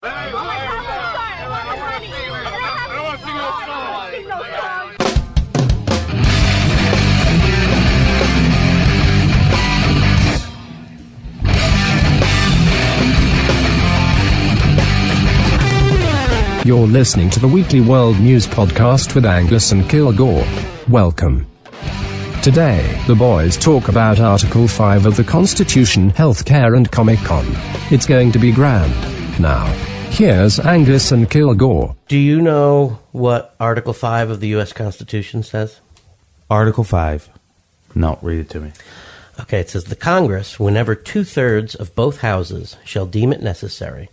You're listening to the Weekly World News Podcast with Angus and Kilgore. Welcome. Today, the boys talk about Article 5 of the Constitution, healthcare and Comic-Con. It's going to be grand. Now, here's Angus and Kilgore. Do you know what Article 5 of the U.S. Constitution says? Article 5. No, read it to me. Okay, it says, the Congress, whenever 2/3 of both houses shall deem it necessary,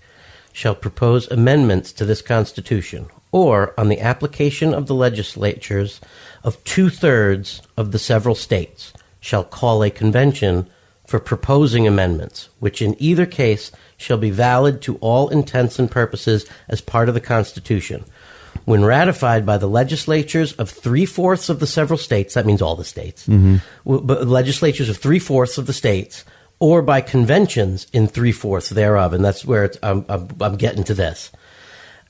shall propose amendments to this Constitution, or on the application of the legislatures of 2/3 of the several states, shall call a convention for proposing amendments, which in either case shall be valid to all intents and purposes as part of the Constitution. When ratified by the legislatures of 3/4 of the several states, that means all the states, but legislatures of 3/4 of the states, or by conventions in 3/4 thereof, and that's where I'm getting to this.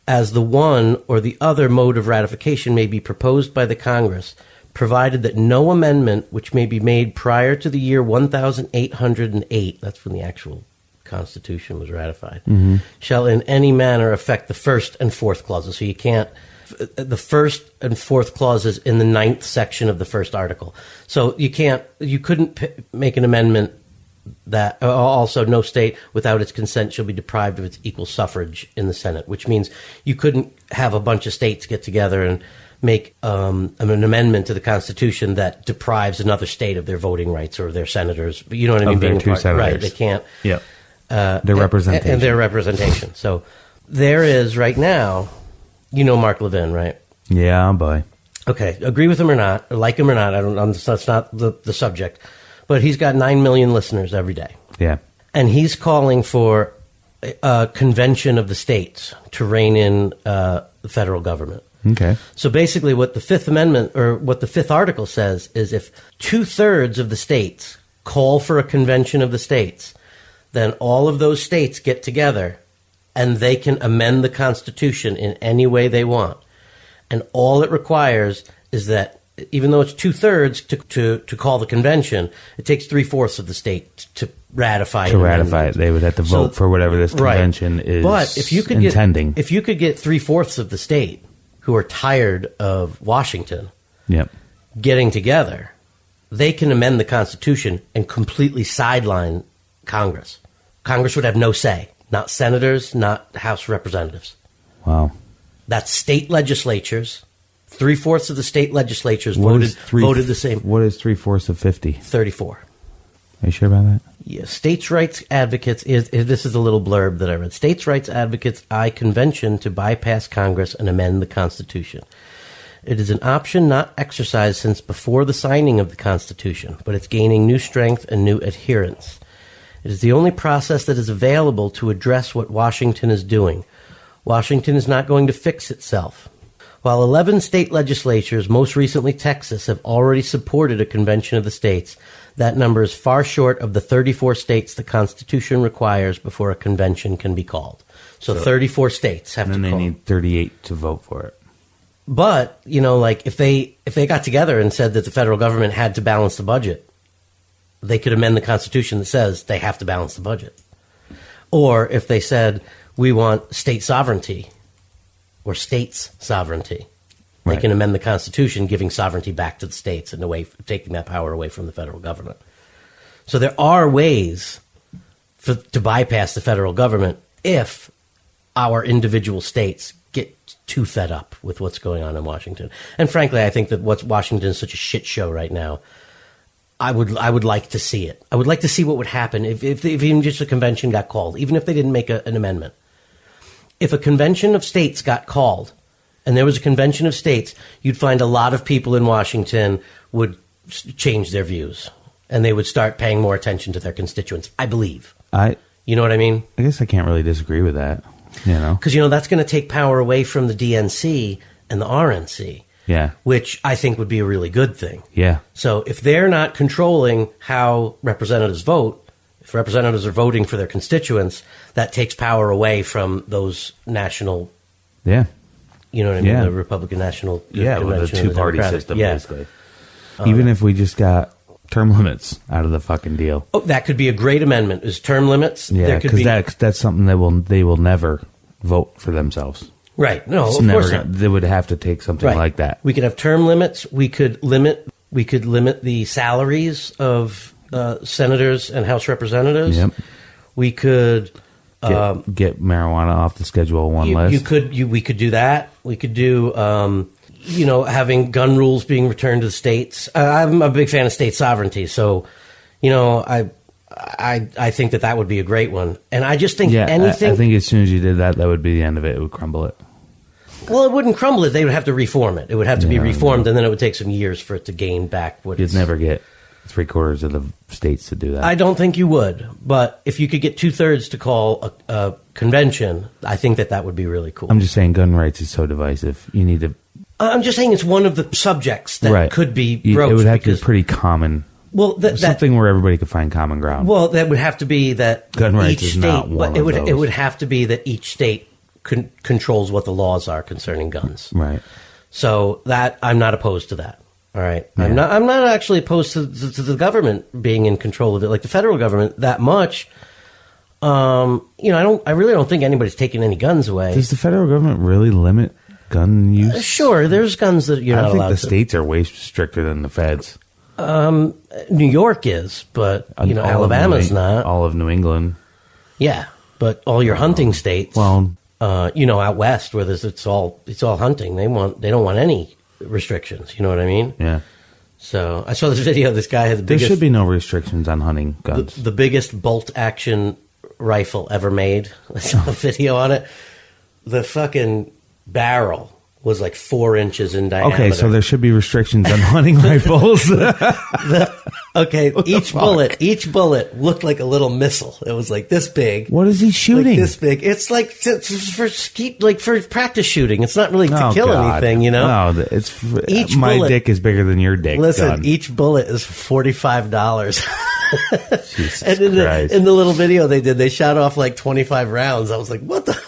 As the one or the other mode of ratification may be proposed by the Congress, provided that no amendment which may be made prior to the year 1808, that's when the actual Constitution was ratified, shall in any manner affect the first and fourth clauses. So you can't, the first and fourth clauses in the 9th section of the first article. So you couldn't make an amendment that also no state without its consent shall be deprived of its equal suffrage in the Senate, which means you couldn't have a bunch of states get together and make an amendment to the Constitution that deprives another state of their voting rights or their senators. You know what I mean? Being two senators. Right, they can't. Yep. Their representation. And their representation. So there is right now, you know Mark Levin, right? Yeah, boy. Okay, agree with him or not, or like him or not, that's not the subject. But he's got 9 million listeners every day. Yeah. And he's calling for a convention of the states to rein in the federal government. Okay. So basically what the Fifth Amendment, or what the Fifth Article says, is if 2/3 of the states call for a convention of the states, then all of those states get together and they can amend the Constitution in any way they want. And all it requires is that even though it's 2/3 to call the convention, it takes 3/4 of the state to ratify it. To ratify it, they would have to vote for whatever this convention is intending. But if you could get 3/4 of the state who are tired of Washington getting together, they can amend the Constitution and completely sideline Congress. Congress would have no say. Not senators, not House representatives. Wow. That's state legislatures. 3/4 of the state legislatures voted the same. What is 3/4 of 50? 34. Are you sure about that? Yeah. States' rights advocates this is a little blurb that I read. States' rights advocates eye convention to bypass Congress and amend the Constitution. It is an option not exercised since before the signing of the Constitution, but it's gaining new strength and new adherence. It is the only process that is available to address what Washington is doing. Washington is not going to fix itself. While 11 state legislatures, most recently Texas, have already supported a convention of the states, that number is far short of the 34 states the Constitution requires before a convention can be called. So 34 states have to call. And then they need 38 to vote for it. But, you know, like if they got together and said that the federal government had to balance the budget, they could amend the Constitution that says they have to balance the budget. Or if they said we want state sovereignty, or states' sovereignty. They can amend the Constitution, giving sovereignty back to the states and taking that power away from the federal government. So there are ways to bypass the federal government if our individual states get too fed up with what's going on in Washington. And frankly, I think that Washington is such a shit show right now. I would like to see it. I would like to see what would happen if even just a convention got called, even if they didn't make an amendment. If a convention of states got called, and there was a convention of states, you'd find a lot of people in Washington would change their views, and they would start paying more attention to their constituents, I believe. You know what I mean? I guess I can't really disagree with that, you know? Because, you know, that's going to take power away from the DNC and the RNC. Yeah. Which I think would be a really good thing. Yeah. So if they're not controlling how representatives vote, If representatives are voting for their constituents, that takes power away from those national. Yeah. You know what I mean? The Republican National Convention. With a two-party system, basically. Oh, Even if we just got term limits out of the fucking deal. Oh, that could be a great amendment. Is term limits? Yeah, because that's something that they will never vote for themselves. Right. No, it's of course not. They would have to take something like that. We could have term limits. We could limit the salaries of senators and House representatives. Yep. We could get marijuana off the Schedule 1 list. We could do that. We could do having gun rules being returned to the states. I'm a big fan of state sovereignty, so I think that would be a great one. And I just think anything. I think as soon as you did that would be the end of it. It would crumble it. Well, it wouldn't crumble it. They would have to reform it. It would have to be reformed, and then it would take some years for it to gain back what You'd never get 3/4 of the states to do that. I don't think you would. But if you could get 2/3 to call a convention, I think that would be really cool. I'm just saying gun rights is so divisive. You need to... I'm just saying it's one of the subjects that could be broached. It would have to be pretty common. Well, something where everybody could find common ground. Well, that would have to be that gun rights each is state, not one of those. It would have to be that each state controls what the laws are concerning guns. Right. So that I'm not opposed to that. All right. Yeah. I'm not actually opposed to the government being in control of it, like the federal government, that much. I really don't think anybody's taking any guns away. Does the federal government really limit gun use? Sure, there's guns that you're not allowed to. I think the states are way stricter than the feds. New York is, but Alabama's not. All of New England. Yeah, but all your hunting states. Well, out west where it's all hunting. They don't want any restrictions. You know what I mean? Yeah. So I saw this video. This guy had there should be no restrictions on hunting guns. The biggest bolt action rifle ever made. I saw a video on it. The fucking barrel was like 4 inches in diameter. Okay, so there should be restrictions on hunting rifles. Each bullet looked like a little missile. It was like this big. What is he shooting? Like this big. It's like for practice shooting. It's not really to kill anything, you know. No, my dick is bigger than your dick. Listen, gun. Each bullet is $45. Jesus and in the little video they did, they shot off like 25 rounds. I was like, what the?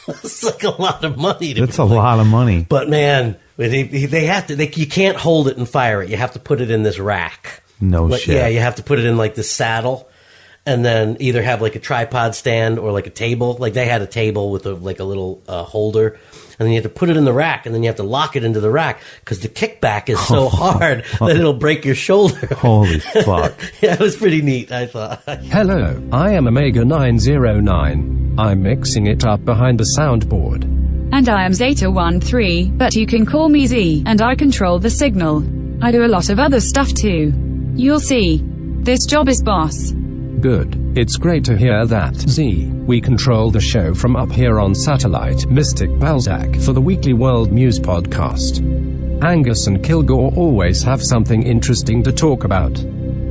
That's like a lot of money. That's a lot of money. But man, they have to. You can't hold it and fire it. You have to put it in this rack. No shit. Yeah, you have to put it in like this saddle, and then either have like a tripod stand or like a table. Like they had a table with a little holder, and then you have to put it in the rack, and then you have to lock it into the rack because the kickback is so hard that it'll break your shoulder. Holy fuck! Yeah, it was pretty neat, I thought. Hello, I am Omega 909. I'm mixing it up behind the soundboard. And I am Zeta13, but you can call me Z, and I control the signal. I do a lot of other stuff too. You'll see. This job is boss. Good. It's great to hear that, Z. We control the show from up here on satellite. Mystic Balzac for the Weekly World Muse podcast. Angus and Kilgore always have something interesting to talk about.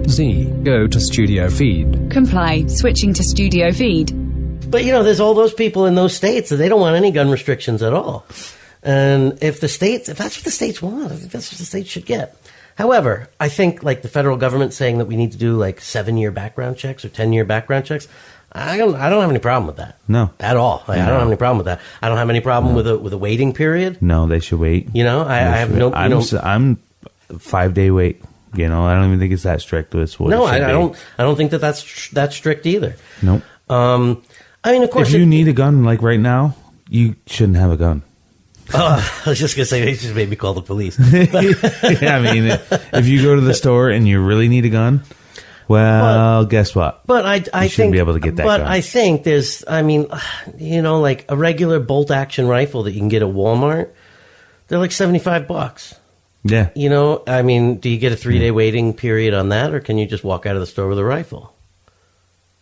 Z, go to Studio Feed. Comply, switching to Studio Feed. But, there's all those people in those states that they don't want any gun restrictions at all. And if that's what the states want, I think that's what the states should get. However, I think like the federal government saying that we need to do like 7-year background checks or 10-year background checks, I don't have any problem with that. No. At all. I don't have any problem with that. I don't have any problem with a waiting period. No, they should wait. I have no... I'm 5-day wait. I don't even think it's that strict. It's what I don't think that's strict either. Nope. Of course, if you need a gun like right now, you shouldn't have a gun. I was just going to say, they just made me call the police. Yeah, if you go to the store and you really need a gun, guess what? But I shouldn't be able to get that gun. But I think there's, like a regular bolt action rifle that you can get at Walmart, they're like $75. Yeah. Do you get a 3-day waiting period on that, or can you just walk out of the store with a rifle?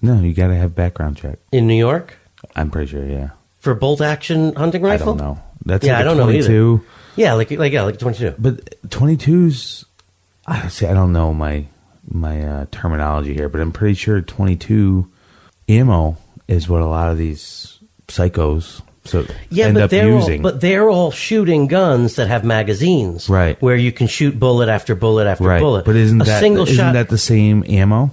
No, you got to have background check. In New York? I'm pretty sure, yeah. For a bolt action hunting rifle? I don't know. That's I don't 22. know either. Yeah, like 22. But 22s, I don't know my terminology here, but I'm pretty sure 22 ammo is what a lot of these psychos end up using. But they're all shooting guns that have magazines, right? Where you can shoot bullet after bullet after bullet. But isn't that the same ammo?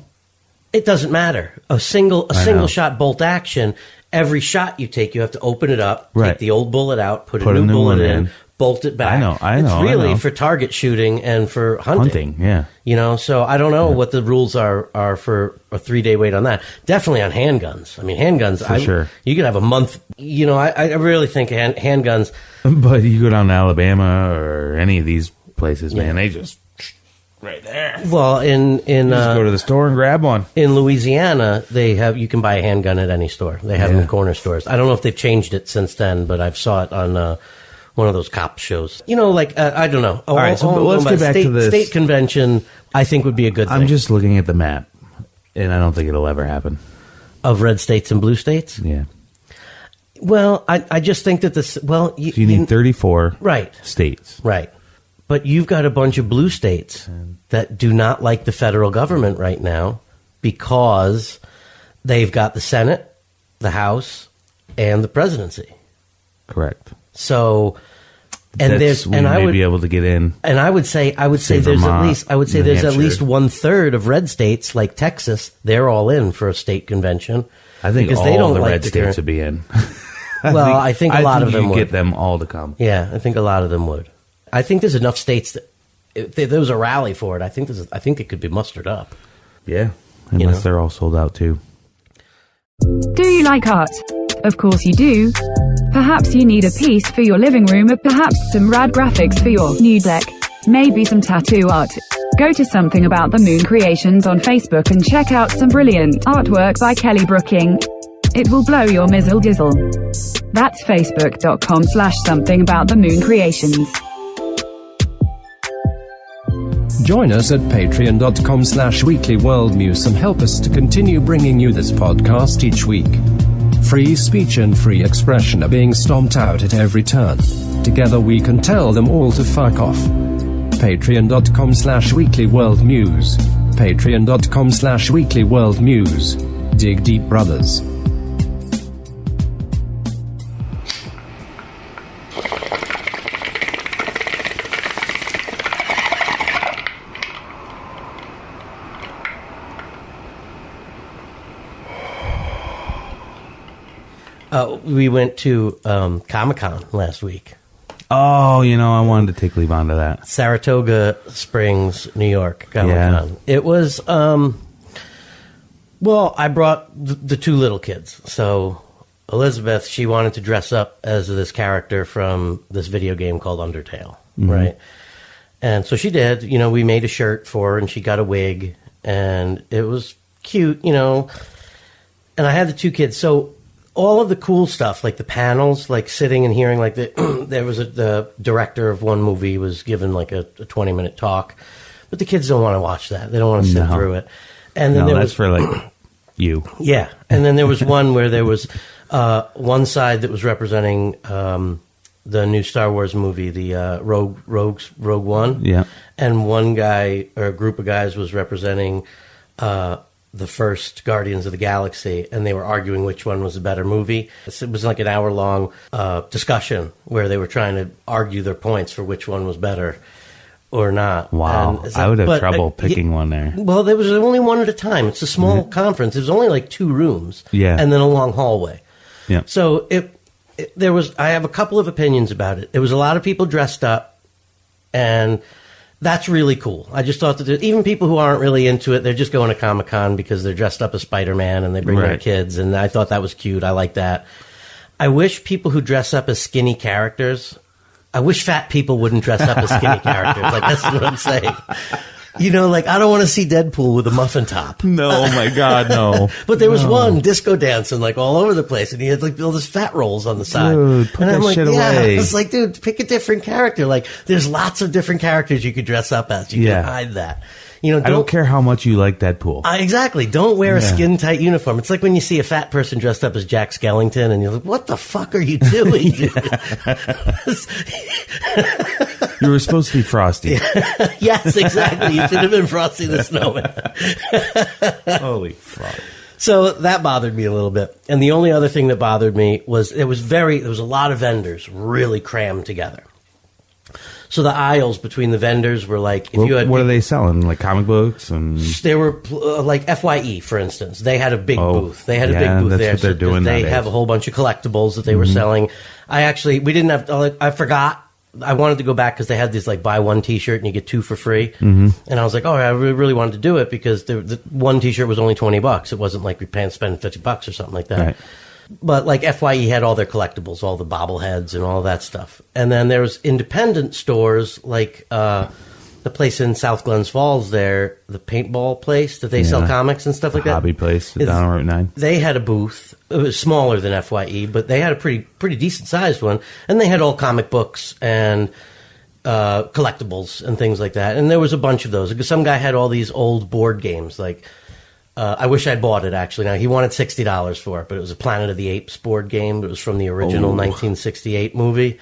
It doesn't matter. A single shot bolt action. Every shot you take, you have to open it up, Right. take the old bullet out, put a new bullet in, bolt it back. I know. It's really I know. for target shooting and for hunting. Yeah. You know, so I don't know what the rules are for a 3-day wait on that. Definitely on handguns. I mean, handguns, sure. You could have a month. You know, I really think handguns. But you go down to Alabama or any of these places, man, they just right there. Well, in Just go to the store and grab one. in Louisiana, you can buy a handgun at any store. They have them in corner stores. I don't know if they've changed it since then, but I've saw it on one of those cop shows. You know, like I don't know. All right, so let's get back to this. State convention. I think would be a good thing. I'm just looking at the map, and I don't think it'll ever happen. Of red states and blue states. Yeah. Well, I just think that this. Well, So you need 34 right, states. right. But you've got a bunch of blue states that do not like the federal government right now because they've got the Senate, the House, and the presidency. Correct. So, and We I may would be able to get in. And I would say there's Vermont, there's at New least Hampshire. 1/3 of red states like Texas. They're all in for a state convention. I think because all they don't the like red the states current- would be in. I think a lot of them you would. get them all to come. Yeah, I think a lot of them would. I think there's enough states that if there was a rally for it, I think it could be mustered up. Yeah, unless know? they're all sold out too. Do you like art? Of course you do. Perhaps you need a piece for your living room, or perhaps some rad graphics for your new deck. Maybe some tattoo art. Go to Something About the Moon Creations on Facebook and check out some brilliant artwork by Kelly Brooking. It will blow your mizzle dizzle. That's facebook.com/Something About the Moon Creations. Join us at patreon.com/weeklyworldnews and help us to continue bringing you this podcast each week. Free speech and free expression are being stomped out at every turn. Together we can tell them all to fuck off. Patreon.com/weeklyworldnews. Patreon.com/weeklyworldnews. Dig deep, brothers. We went to Comic-Con last week. Oh, I wanted to take leave onto that. Saratoga Springs, New York, Comic-Con. Yeah. It was, well, I brought the two little kids. So Elizabeth, she wanted to dress up as this character from this video game called Undertale, right? And so she did. We made a shirt for her, and she got a wig, and it was cute, And I had the two kids. So all of the cool stuff, like the panels, like sitting and hearing, like there was the director of one movie was given like a 20-minute talk, but the kids don't want to watch that. They don't want to sit through it. And then That's for like you. Yeah, and then there was one where there was one side that was representing the new Star Wars movie, the Rogue One. Yeah. And one guy or a group of guys was representing the first Guardians of the Galaxy, and they were arguing which one was a better movie. It was like an hour-long discussion where they were trying to argue their points for which one was better or not. Wow. And I would have trouble picking one there. Well, there was only one at a time. It's a small conference. It was only like 2 rooms, and then a long hallway. Yeah. So there was. I have a couple of opinions about it. There was a lot of people dressed up, and that's really cool. I just thought that even people who aren't really into it, they're just going to Comic-Con because they're dressed up as Spider-Man and they bring their kids, and I thought that was cute. I like that. I wish people who dress up as skinny characters, I wish fat people wouldn't dress up as skinny characters. Like, that's what I'm saying. Like, I don't want to see Deadpool with a muffin top. No, oh my God, no. But there was one disco dancing like all over the place, and he had like all these fat rolls on the side. Dude, put and I'm that like, shit yeah. away. I was like, dude, pick a different character. Like, there's lots of different characters you could dress up as. You can hide that. I don't care how much you like Deadpool. Exactly. Don't wear a skin tight uniform. It's like when you see a fat person dressed up as Jack Skellington, and you're like, "What the fuck are you doing?" You were supposed to be Frosty. Yes, exactly. You should have been Frosty the Snowman. Holy fuck. So that bothered me a little bit. And the only other thing that bothered me was there was a lot of vendors really crammed together. So the aisles between the vendors were like, if you had, what are they selling? Like comic books and they were like FYE, for instance. They had a big booth. They had a big booth that's there. what they're doing they nowadays. have a whole bunch of collectibles that they were selling. We didn't have. I forgot. I wanted to go back because they had this like buy one T-shirt and you get two for free. And I was like, oh, I really wanted to do it because the one T-shirt was only $20. It wasn't like we spend $50 or something like that. Right. But like FYE had all their collectibles, all the bobbleheads and all that stuff. And then there was independent stores like the place in South Glens Falls there, the paintball place that they sell comics and stuff like that. hobby place down on Route 9. They had a booth. It was smaller than FYE, but they had a pretty decent sized one. And they had all comic books and collectibles and things like that. And there was a bunch of those. Because some guy had all these old board games like... I wish I'd bought it, actually. Now, he wanted $60 for it, but it was a Planet of the Apes board game. It was from the original 1968 movie.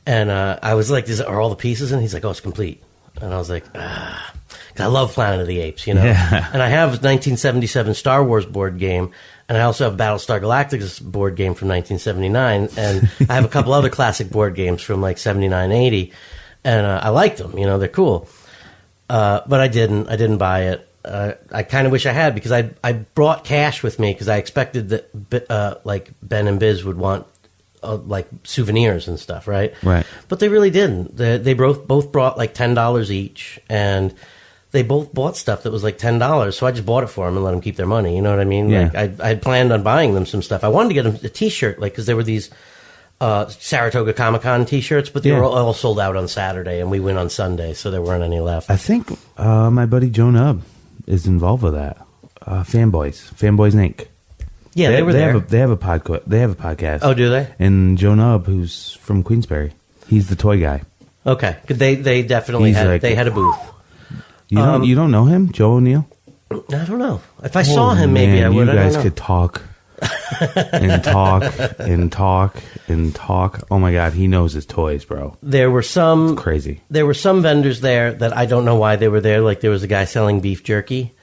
And I was like, are all the pieces in? He's like, oh, it's complete. And I was like, 'cause I love Planet of the Apes, you know? Yeah. And I have 1977 Star Wars board game, and I also have Battlestar Galactica's board game from 1979, and I have a couple other classic board games from like 79, 80, and I liked them, you know, they're cool. But I didn't buy it. I kind of wish I had because I brought cash with me because I expected that like Ben and Biz would want like souvenirs and stuff, right? Right. But they really didn't. They both brought like $10 each, and they both bought stuff that was like $10. So I just bought it for them and let them keep their money. You know what I mean? Yeah. Like I had planned on buying them some stuff. I wanted to get them a T-shirt, like because there were these Saratoga Comic-Con T-shirts, but they were all sold out on Saturday, and we went on Sunday, so there weren't any left. I think my buddy Joe Nubb is involved with that. Fanboys Inc. Yeah, they were there. They have a podcast. Oh, do they? And Joe Nubb, who's from Queensbury, he's the toy guy. Okay, 'cause they definitely had a booth. You don't know him, Joe O'Neill? I don't know. If I saw him, maybe I would. You I don't guys know. could talk and talk and talk and talk. Oh my God, he knows his toys, bro. There were some Crazy. There were some vendors there that I don't know why they were there. Like there was a guy selling beef jerky.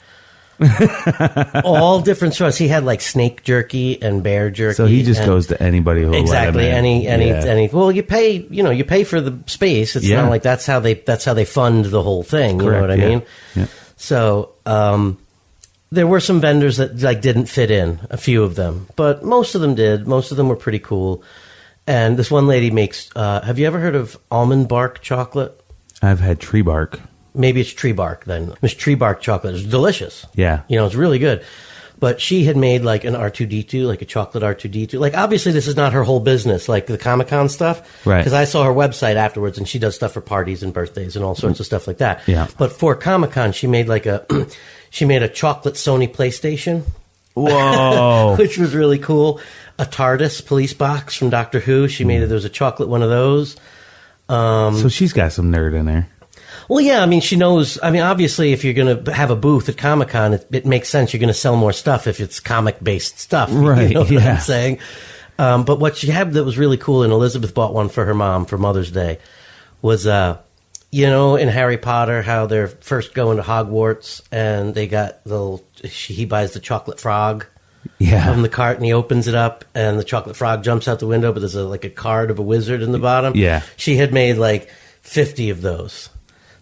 All different sorts. He had like snake jerky and bear jerky. So he just goes to anybody who exactly will let him in. any. Well, you pay for the space. It's not like that's how they fund the whole thing. You know what I mean? Yeah. So there were some vendors that like didn't fit in. A few of them, but most of them did. Most of them were pretty cool. And this one lady makes. Have you ever heard of almond bark chocolate? I've had tree bark. Maybe it's tree bark then. It's tree bark chocolate. It's delicious. Yeah. You know, it's really good. But she had made like an R2-D2, like a chocolate R2-D2. Like obviously this is not her whole business, like the Comic-Con stuff. Right. Because I saw her website afterwards and she does stuff for parties and birthdays and all sorts of stuff like that. Yeah. But for Comic-Con, she made like she made a chocolate Sony PlayStation. Whoa. Which was really cool. A TARDIS police box from Doctor Who. She made it. There was a chocolate one of those. So she's got some nerd in there. Well, yeah, I mean, she knows. I mean, obviously, if you're going to have a booth at Comic-Con, it makes sense. You're going to sell more stuff if it's comic-based stuff. Right, You know what yeah. I'm saying? But what she had that was really cool, and Elizabeth bought one for her mom for Mother's Day, was, you know, in Harry Potter, how they're first going to Hogwarts, and they got he buys the chocolate frog from the cart, and he opens it up, and the chocolate frog jumps out the window, but there's like a card of a wizard in the bottom. Yeah. She had made like 50 of those.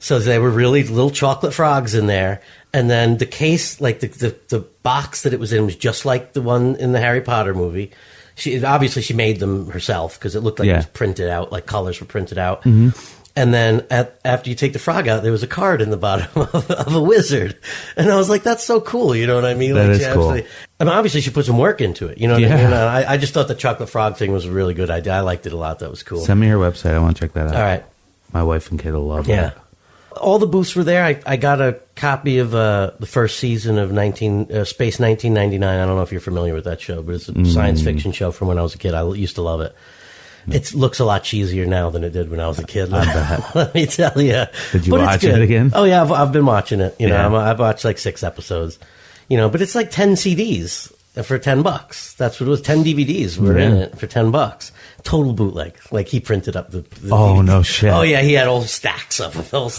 So they were really little chocolate frogs in there. And then the case, like the box that it was in was just like the one in the Harry Potter movie. She made them herself because it looked like it was printed out, like colors were printed out. Mm-hmm. And then after you take the frog out, there was a card in the bottom of a wizard. And I was like, that's so cool. You know what I mean? That like, is cool. I mean, obviously she put some work into it. You know what I mean? And I just thought the chocolate frog thing was a really good idea. I liked it a lot. That was cool. Send me her website. I want to check that out. All right. My wife and kid will love Yeah. it. All the booths were there. I got a copy of the first season of Space 1999. I don't know if you're familiar with that show, but it's a science fiction show from when I was a kid. I used to love it. It looks a lot cheesier now than it did when I was a kid. Let me tell you. Did you watch it again? Oh, yeah. I've been watching it. You know, Yeah. I've watched like 6 episodes. You know, but it's like 10 CDs for $10. That's what it was. 10 DVDs were in it for $10. Total bootleg. Like he printed up the Oh, DVDs. no shit. Oh yeah, he had all stacks of them.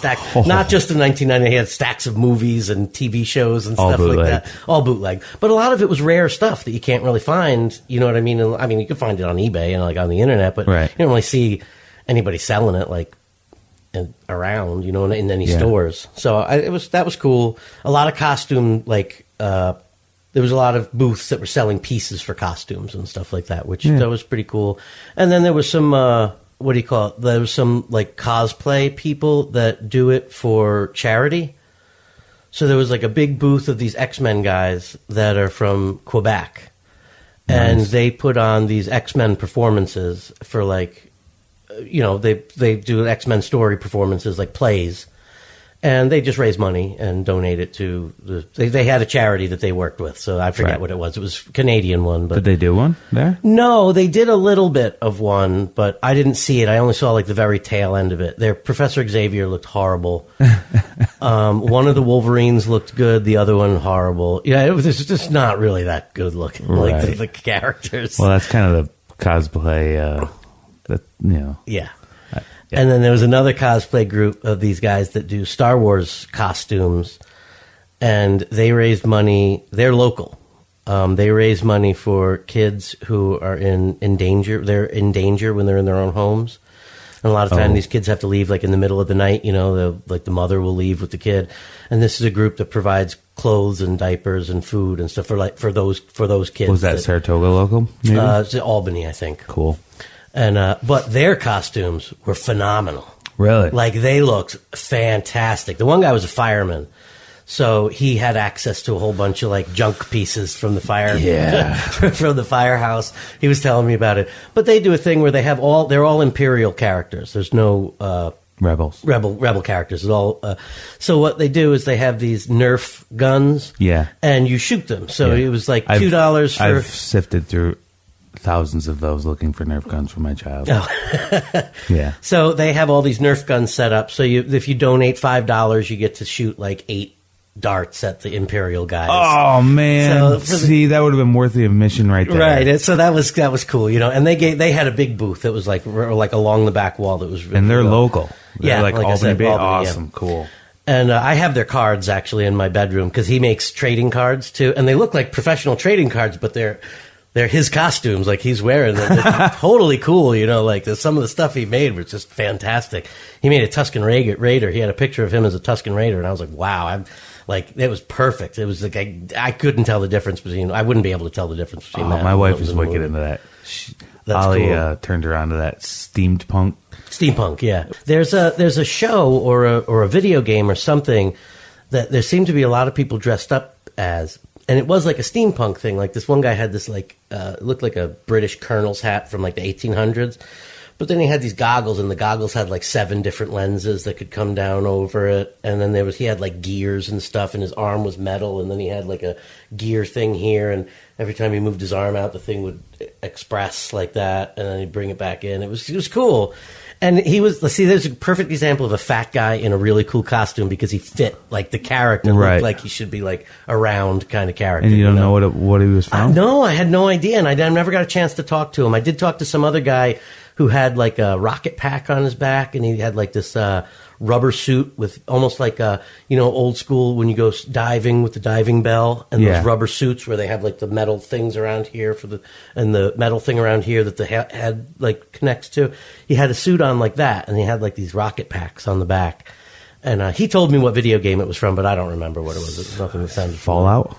Not just in 1990. He had stacks of movies and TV shows and All stuff bootleg. like that. All bootleg. But a lot of it was rare stuff that you can't really find. You know what I mean? And, I mean, you can find it on eBay and like on the internet, but Right. you don't really see anybody selling it like around, you know, in any stores. So that was cool. A lot of costume, like there was a lot of booths that were selling pieces for costumes and stuff like that, which that was pretty cool. And then there was some what do you call it? There was some like cosplay people that do it for charity. So there was like a big booth of these X-Men guys that are from Quebec. Nice. And they put on these X-Men performances for like, you know, they do X-Men story performances like plays. And they just raise money and donate it to they had a charity that they worked with. So I forget what it was. It was a Canadian one. But did they do one there? No, they did a little bit of one, but I didn't see it. I only saw like the very tail end of it. Their Professor Xavier looked horrible. One of the Wolverines looked good. The other one, horrible. Yeah, it was just not really that good looking, like the characters. Well, that's kind of the cosplay, that, you know. Yeah. And then there was another cosplay group of these guys that do Star Wars costumes, and they raised money. They're local. They raise money for kids who are in danger. They're in danger when they're in their own homes. And a lot of time these kids have to leave like in the middle of the night, you know, like the mother will leave with the kid. And this is a group that provides clothes and diapers and food and stuff for those kids. Was that Saratoga local? Maybe? It's Albany, I think. Cool. And but their costumes were phenomenal. Really? Like they looked fantastic. The one guy was a fireman, so he had access to a whole bunch of like junk pieces from the fire, from the firehouse. He was telling me about it. But they do a thing where they're all Imperial characters. There's no rebel characters at all. So what they do is they have these Nerf guns, and you shoot them. So it was like $2 for. I've sifted through thousands of those looking for Nerf guns for my child. Yeah. So they have all these Nerf guns set up. So if you donate $5, you get to shoot like 8 darts at the Imperial guys. Oh man! So that would have been worth the admission right there. Right. So that was cool, you know. And they had a big booth that was like along the back wall that was really and they're cool. Local. They're like Albany Bay. Albany, awesome, cool. And I have their cards actually in my bedroom because he makes trading cards too, and they look like professional trading cards, but they're his costumes, like he's wearing them. They're totally cool, you know, like some of the stuff he made was just fantastic. He made a Tusken Raider. He had a picture of him as a Tusken Raider, and I was like, wow, it was perfect. It was like, I couldn't tell the difference between, I wouldn't be able to tell the difference between that. My wife is wicked into that. Ollie cool. Turned her on to that steampunk. Steampunk, yeah. There's a show or a video game or something that there seem to be a lot of people dressed up as. And it was like a steampunk thing. Like this one guy had this it looked like a British colonel's hat from like the 1800s. But then he had these goggles, and the goggles had like 7 different lenses that could come down over it. And then he had like gears and stuff, and his arm was metal, and then he had like a gear thing here, and every time he moved his arm out, the thing would express like that, and then he'd bring it back in. It was cool. And there's a perfect example of a fat guy in a really cool costume because he fit like the character, looked like he should be like a round kind of character. And you don't know what he was from? No, I had no idea, and I never got a chance to talk to him. I did talk to some other guy who had like a rocket pack on his back, and he had like this rubber suit with almost like old school when you go diving with the diving bell, and those rubber suits where they have like the metal things around here and the metal thing around here that the head like connects to. He had a suit on like that, and he had like these rocket packs on the back. And he told me what video game it was from, but I don't remember what it was. It was nothing that sounded Fallout.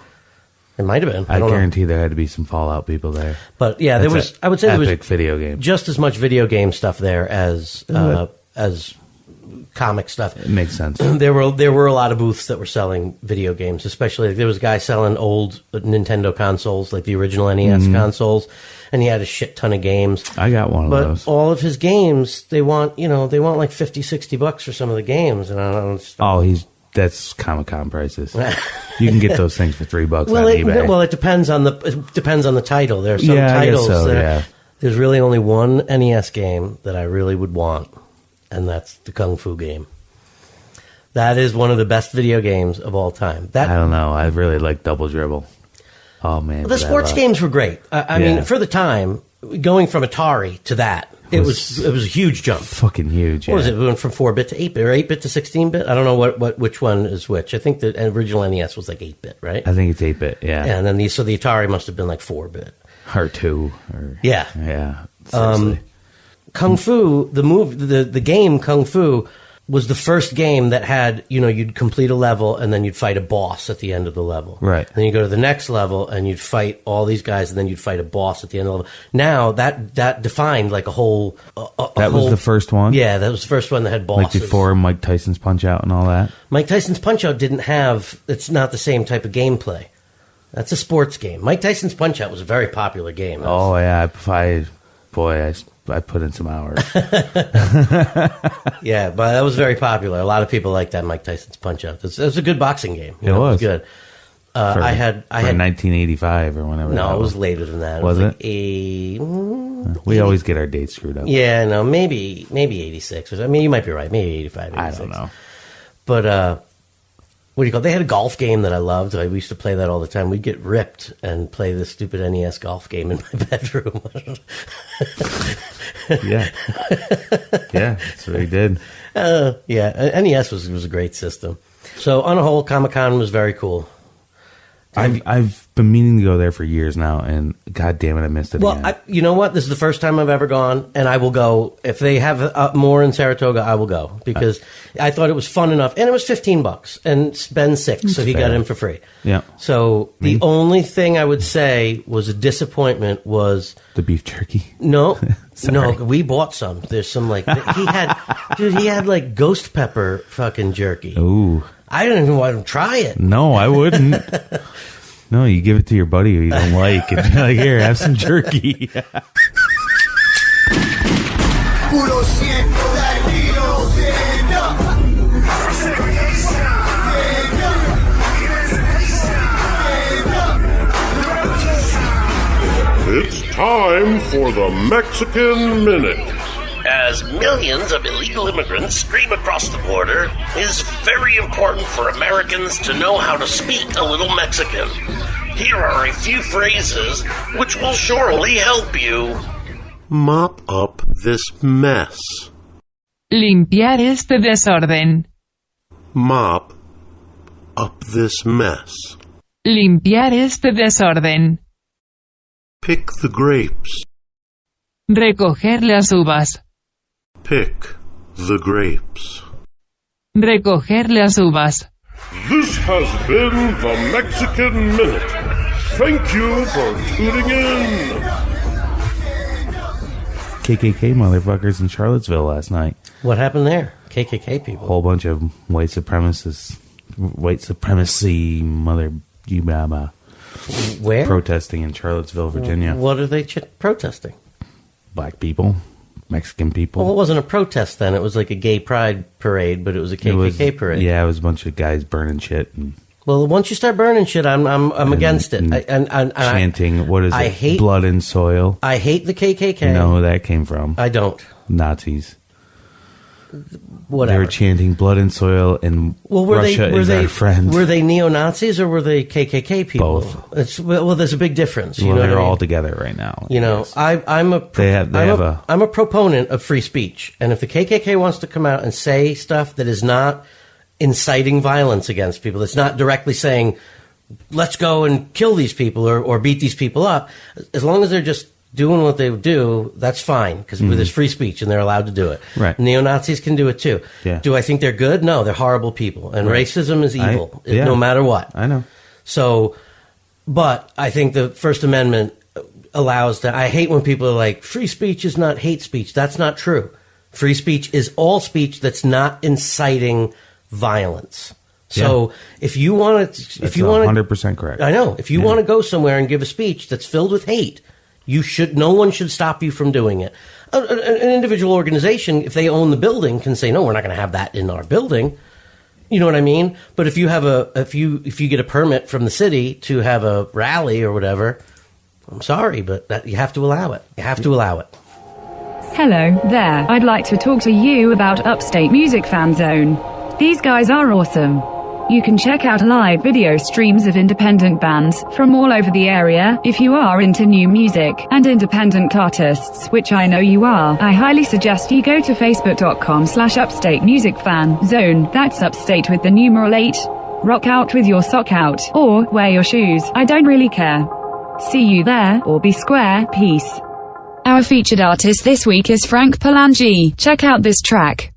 It might have been. I guarantee there had to be some Fallout people there. But yeah, there was. I would say there was video game. Just as much video game stuff there as comic stuff. It makes sense. There were a lot of booths that were selling video games, especially there was a guy selling old Nintendo consoles, like the original NES consoles, and he had a shit ton of games. I got one of those. But all of his games, they want like $50, $60 for some of the games, and I don't know. That's Comic-Con prices. You can get those things for $3 on eBay. Well, it depends on the title. There are some titles. There's really only one NES game that I really would want, and that's the Kung Fu game. That is one of the best video games of all time. I don't know. I really like Double Dribble. Oh man, the sports games were great. I mean, for the time, going from Atari to that. It was a huge jump. Fucking huge. What was it? We went from 4-bit to 8-bit, or 8-bit to 16-bit? I don't know which one is which. I think the original NES was like 8-bit, right? I think it's 8-bit, yeah. And then the Atari must have been like 4-bit. Or 2. Yeah. Seriously. Kung Fu, the game Kung Fu, was the first game that had, you'd complete a level and then you'd fight a boss at the end of the level. Right. Then you go to the next level and you'd fight all these guys and then you'd fight a boss at the end of the level. Now that defined like a whole. That was the first one? Yeah, that was the first one that had bosses. Like before Mike Tyson's Punch-Out and all that? Mike Tyson's Punch-Out didn't have, it's not the same type of gameplay. That's a sports game. Mike Tyson's Punch-Out was a very popular game. Oh, yeah. I put in some hours. Yeah, but that was very popular. A lot of people liked that Mike Tyson's Punch-Out. It was a good boxing game. It was good. I had 1985 or whenever. No, it was later than that. Was it? We always get our dates screwed up. Yeah, no, maybe 86. I mean, you might be right. Maybe 85, 86. I don't know. But what do you call it? They had a golf game that I loved. We used to play that all the time. We'd get ripped and play this stupid NES golf game in my bedroom. Yeah. Yeah, that's what he did. Yeah, NES was a great system. So on a whole, Comic-Con was very cool. I've been meaning to go there for years now, and God damn it, I missed it again. You know what? This is the first time I've ever gone, and I will go. If they have more in Saratoga, I will go, because I thought it was fun enough. And it was $15, and Ben's 6, so he got in for free. Yeah. So the only thing I would say was a disappointment was... the beef jerky? No. No, we bought some. There's some, like... he had, like, ghost pepper fucking jerky. Ooh. I don't even want to try it. No, I wouldn't. No, you give it to your buddy who you don't like, and you're like, here, have some jerky. It's time for the Mexican Minute. As millions of illegal immigrants stream across the border, it is very important for Americans to know how to speak a little Mexican. Here are a few phrases which will surely help you. Mop up this mess. Limpiar este desorden. Mop up this mess. Limpiar este desorden. Pick the grapes. Recoger las uvas. Pick the grapes. Recoger las uvas. This has been the Mexican Minute. Thank you for tuning in. KKK motherfuckers in Charlottesville last night. What happened there? KKK people. A whole bunch of white supremacists, white supremacy Where? protesting in Charlottesville, Virginia. What are they protesting? Black people, Mexican people. Well, it wasn't a protest then. It was like a gay pride parade, but it was a KKK parade. Yeah, it was a bunch of guys burning shit and Well, once you start burning shit, I'm against it. And chanting, what is it? hate blood and soil. I hate the KKK. You know who that came from? I don't. Nazis. Whatever. They were chanting blood and soil, and Russia is our friend. Were they neo-Nazis or were they KKK people? Both. Well, there's a big difference. You Well, know they're what I mean? all together right now. You know, Yes. I'm a proponent of free speech, and if the KKK wants to come out and say stuff that is not inciting violence against people, that's not directly saying, let's go and kill these people or beat these people up, as long as they're just doing what they do, that's fine, because there's free speech and they're allowed to do it. Right. Neo-Nazis can do it too. Yeah. Do I think they're good? No, they're horrible people, and racism is evil, no matter what. I know. So, but I think the First Amendment allows that. I hate when people are like, free speech is not hate speech. That's not true. Free speech is all speech that's not inciting violence. So if you want to, if you want 100% correct. I know. If you want to go somewhere and give a speech that's filled with hate, no one should stop you from doing it. An individual organization, if they own the building, can say, no, we're not going to have that in our building. You know what I mean? But if you have if you get a permit from the city to have a rally or whatever, I'm sorry, but you have to allow it. You have to allow it. Hello there. I'd like to talk to you about Upstate Music Fan Zone. These guys are awesome. You can check out live video streams of independent bands from all over the area. If you are into new music and independent artists, which I know you are, I highly suggest you go to facebook.com/Upstate Music Fan Zone. That's Upstate with the numeral 8. Rock out with your sock out, or wear your shoes. I don't really care. See you there, or be square. Peace. Our featured artist this week is Frank Palangi. Check out this track.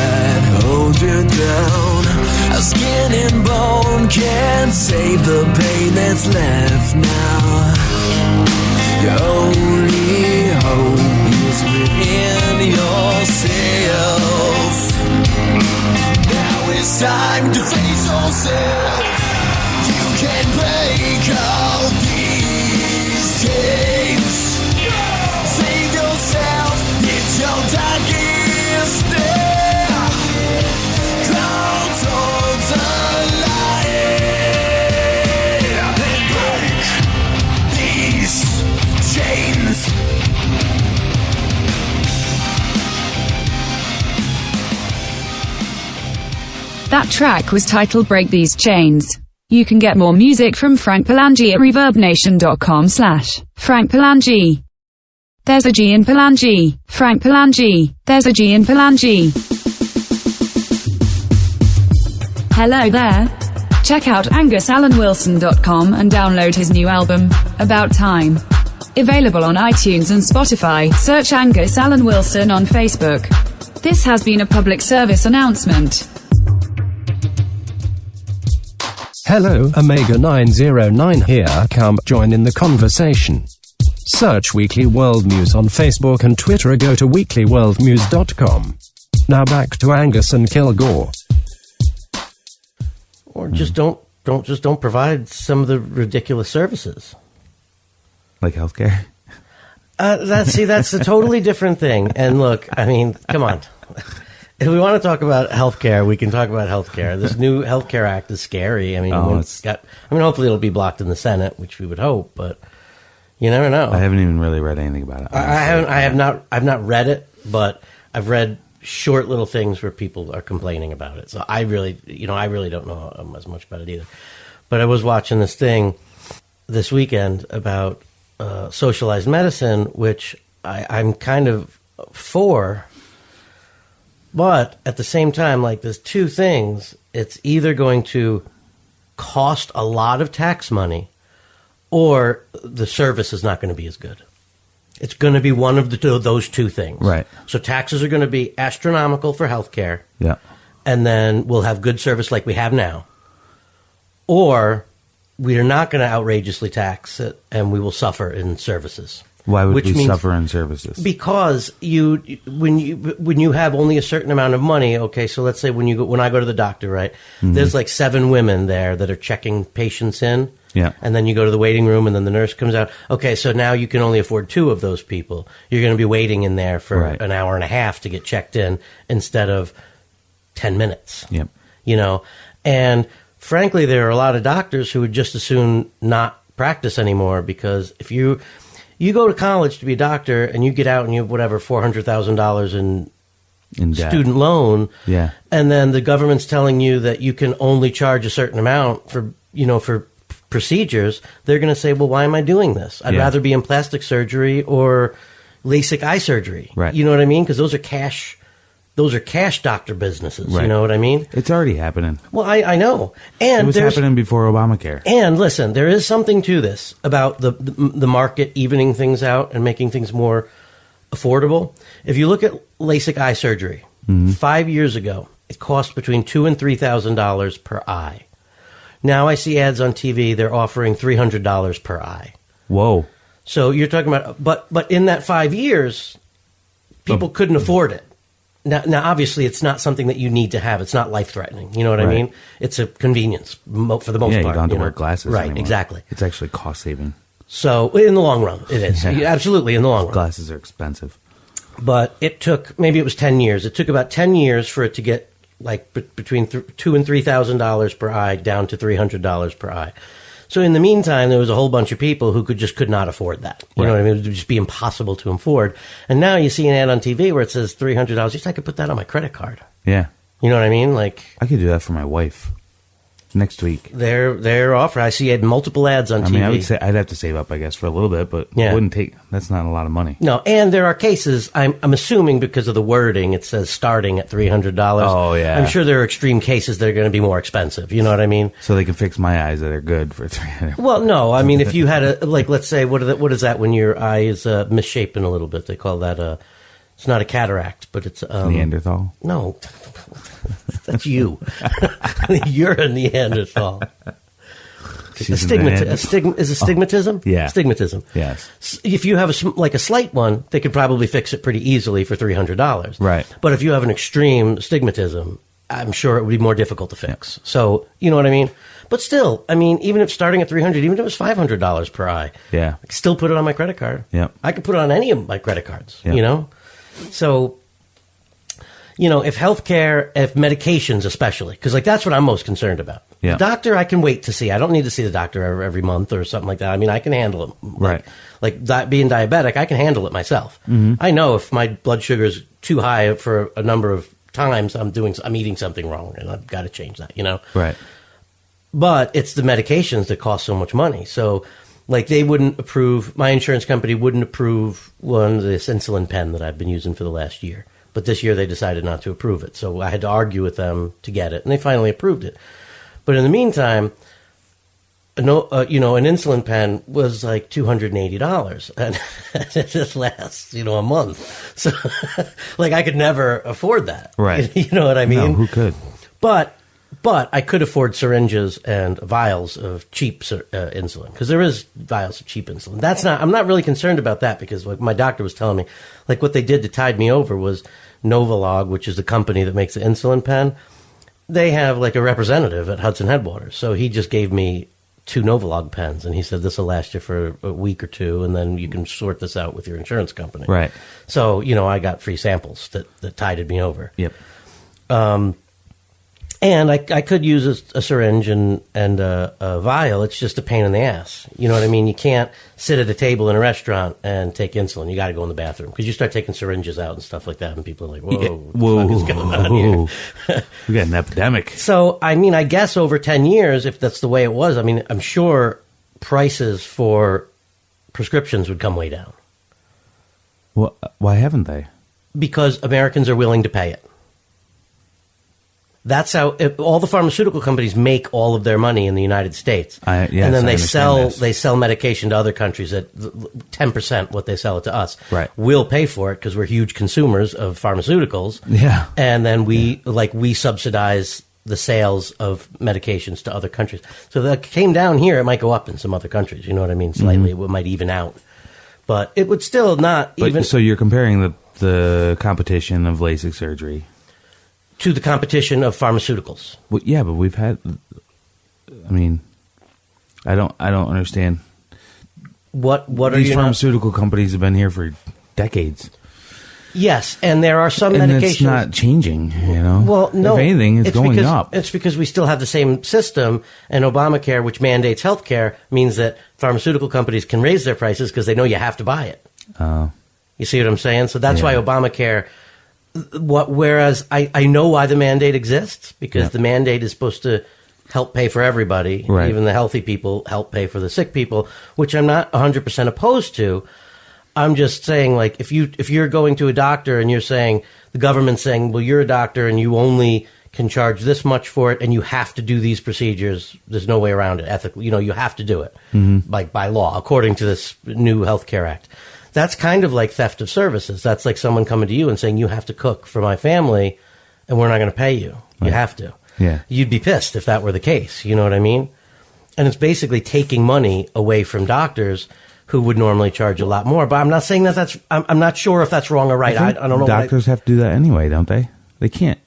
that hold you down. A skin and bone can't save the pain that's left now. Your only hope is within yourself. Now it's time to face yourself. You can break all these chains. Save yourself, it's your darkest day. Crawl towards the light and break these chains. That track was titled Break These Chains. You can get more music from Frank Palangi at reverbnation.com/Frank Palangi. There's a G in Palangi. Frank Palangi. There's a G in Palangi. Hello there. Check out AngusAllenWilson.com and download his new album, About Time. Available on iTunes and Spotify. Search Angus Allen Wilson on Facebook. This has been a public service announcement. Hello, Omega 909 here. Come join in the conversation. Search Weekly World Muse on Facebook and Twitter or go to weeklyworldmuse.com. Now back to Angus and Kilgore. Or just don't provide some of the ridiculous services. Like healthcare? That's a totally different thing. And look, I mean, come on. If we want to talk about healthcare, we can talk about healthcare. This new healthcare act is scary. I mean, hopefully it'll be blocked in the Senate, which we would hope, but you never know. I haven't even really read anything about it. I've not read it, but I've read short little things where people are complaining about it. So I really don't know as much about it either. But I was watching this thing this weekend about socialized medicine, which I'm kind of for. But at the same time, like, there's two things. It's either going to cost a lot of tax money or the service is not going to be as good. It's going to be one of those two things. Right. So taxes are going to be astronomical for healthcare. Yeah. And then we'll have good service like we have now. Or we are not going to outrageously tax it and we will suffer in services. Why would we suffer in services? Because when you have only a certain amount of money, okay, so let's say when I go to the doctor, right, there's like 7 women there that are checking patients in. Yeah. And then you go to the waiting room and then the nurse comes out. Okay, so now you can only afford 2 of those people. You're going to be waiting in there for an hour and a half to get checked in instead of 10 minutes. Yep. You know, and frankly, there are a lot of doctors who would just as soon not practice anymore, because if you go to college to be a doctor and you get out and you have whatever $400,000 in student loan, and then the government's telling you that you can only charge a certain amount for procedures, they're going to say, well, why am I doing this? I'd rather be in plastic surgery or LASIK eye surgery. Right. You know what I mean? Because those are cash doctor businesses. Right. You know what I mean? It's already happening. Well, I know. And it was happening before Obamacare. And listen, there is something to this about the market evening things out and making things more affordable. If you look at LASIK eye surgery, 5 years ago, it cost between $2,000 and $3,000 per eye. Now I see ads on TV, they're offering $300 per eye. Whoa. So you're talking about, but in that 5 years, people couldn't afford it. Now, obviously, it's not something that you need to have. It's not life-threatening. You know what I mean? It's a convenience for the most part. Yeah, you don't have to wear glasses Right, anymore. Exactly. It's actually cost-saving. So, in the long run, it is. Yeah. Absolutely, in the long run. Glasses are expensive. But it took, maybe it was 10 years. It took about 10 years for it to get, like, between $2,000 and $3,000 per eye down to $300 per eye. So in the meantime, there was a whole bunch of people who could not afford that. You know what I mean? It would just be impossible to afford. And now you see an ad on TV where it says $300. Just I could put that on my credit card. Yeah. You know what I mean? Like, I could do that for my wife next week. They're offering. I see multiple ads on TV. I mean, I would say I'd have to save up, I guess, for a little bit, but it wouldn't take. That's not a lot of money. No, and there are cases. I'm assuming because of the wording, it says starting at $300. Oh yeah. I'm sure there are extreme cases that are going to be more expensive. You know what I mean? So they can fix my eyes that are good for $300. Well, no, I mean if you had let's say what is that when your eye is misshapen a little bit? They call that a It's not a cataract, but it's Neanderthal. No, that's you. You're a Neanderthal. She's Is a stigmatism? yeah. Stigmatism. Yes. If you have a slight one, they could probably fix it pretty easily for $300. Right. But if you have an extreme stigmatism, I'm sure it would be more difficult to fix. So, you know what I mean? But still, I mean, even if starting at $300, even if it was $500 per eye, Yeah. I could still put it on my credit card. Yep. I could put it on any of my credit cards, Yep. you know? So, you know, if healthcare, if medications especially, because like that's what I'm most concerned about. Yeah. The doctor, I can wait to see. I don't need to see the doctor every month or something like that. I mean, I can handle it. Right. Being diabetic, I can handle it myself. Mm-hmm. I know if my blood sugar is too high for a number of times, I'm eating something wrong, and I've got to change that. You know. Right. But it's the medications that cost so much money. So, like, they wouldn't approve. My insurance company wouldn't approve this insulin pen that I've been using for the last year. But this year they decided not to approve it. So I had to argue with them to get it, and they finally approved it. But in the meantime, an insulin pen was like $280, and it just lasts, a month. So, like, I could never afford that. Right. You know what I mean? No, who could? But I could afford syringes and vials of cheap insulin, because there is vials of cheap insulin. I'm not really concerned about that, because like my doctor was telling me, like what they did to tide me over was Novolog, which is the company that makes the insulin pen. They have like a representative at Hudson Headwaters. So he just gave me 2 Novolog pens, and he said, this will last you for a week or 2, and then you can sort this out with your insurance company. Right. So, I got free samples that tided me over. Yep. And I could use a syringe and a vial. It's just a pain in the ass. You know what I mean? You can't sit at a table in a restaurant and take insulin. You got to go in the bathroom, because you start taking syringes out and stuff like that, and people are like, whoa, what the fuck is going on here? We got an epidemic. So, I mean, I guess over 10 years, if that's the way it was, I mean, I'm sure prices for prescriptions would come way down. Well, why haven't they? Because Americans are willing to pay it. That's how all the pharmaceutical companies make all of their money in the United States, Yes, and then I they sell medication to other countries at 10% what they sell it to us. Right. We'll pay for it because we're huge consumers of pharmaceuticals. Yeah. And then we subsidize the sales of medications to other countries. So if that came down here, it might go up in some other countries. You know what I mean? Slightly, It might even out, but it would still not even. So you're comparing the competition of LASIK surgery to the competition of pharmaceuticals. Well, yeah, but we've had. I mean, I don't understand. What are these pharmaceutical companies have been here for decades? Yes, and there are some and medications. It's not changing. Well, no. If anything, it's going up. It's because we still have the same system, and Obamacare, which mandates health care, means that pharmaceutical companies can raise their prices because they know you have to buy it. You see what I'm saying? So that's why Obamacare. Whereas I know why the mandate exists, because the mandate is supposed to help pay for everybody, right. Even the healthy people help pay for the sick people, which I'm not 100% opposed to. I'm just saying, like, if you're going to a doctor and you're saying, the government's saying, well, you're a doctor and you only can charge this much for it, and you have to do these procedures, there's no way around it ethically. You have to do it, like by law, according to this new Healthcare Act. That's kind of like theft of services. That's like someone coming to you and saying, you have to cook for my family, and we're not going to pay you. You have to. Yeah. You'd be pissed if that were the case. You know what I mean? And it's basically taking money away from doctors who would normally charge a lot more. But I'm not saying that I'm not sure if that's wrong or right. I don't know. Doctors have to do that anyway, don't they?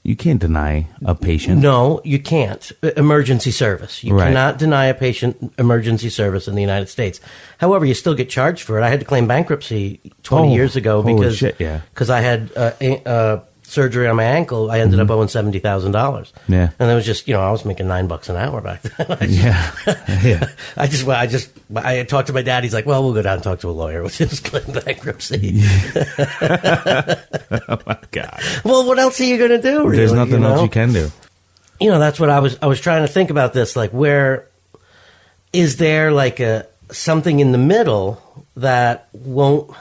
You can't deny a patient. No, you can't. Emergency service. You Right. cannot deny a patient emergency service in the United States. However, you still get charged for it. I had to claim bankruptcy 20 years ago because I had surgery on my ankle. I ended up owing $70,000. Yeah. And it was just, I was making $9 an hour back then. Yeah. I talked to my dad. He's like, well, we'll go down and talk to a lawyer. We'll just claim bankruptcy. Oh my God. Well, what else are you going to do? Really, There's nothing else you can do. That's what I was trying to think about this. Like, where is there like something in the middle that won't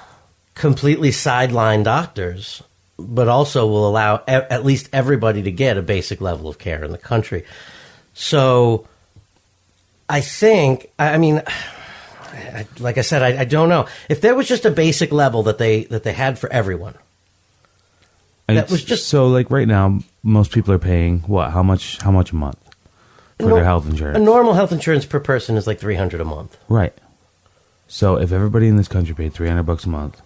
completely sideline doctors, but also will allow at least everybody to get a basic level of care in the country? So I think, like I said, I don't know. If there was just a basic level that they had for everyone, That was just so like right now, most people are paying what? How much a month for their health insurance? A normal health insurance per person is like $300 a month. Right. So if everybody in this country paid $300 a month,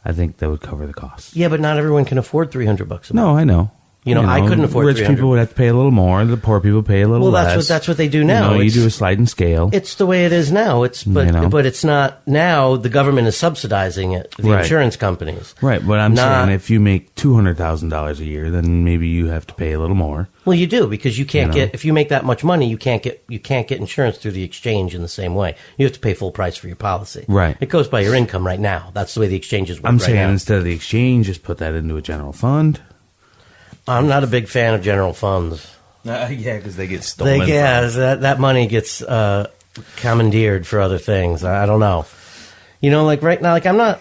I think that would cover the cost. Yeah, but not everyone can afford $300 a month. No, I know. I couldn't afford rich 300. people would have to pay a little more. The poor people pay a little less. Well, that's what they do now. You do a sliding scale. It's the way it is now. But it's not now. The government is subsidizing it. The insurance companies. Right. But I'm saying if you make $200,000 a year, then maybe you have to pay a little more. Well, you do, because you can't get, if you make that much money, you can't get insurance through the exchange in the same way. You have to pay full price for your policy. Right. It goes by your income right now. That's the way the exchanges work. I'm saying now. Instead of the exchange, just put that into a general fund. I'm not a big fan of general funds. Yeah, because they get stolen. That money gets commandeered for other things. I don't know. Like right now, like I'm not.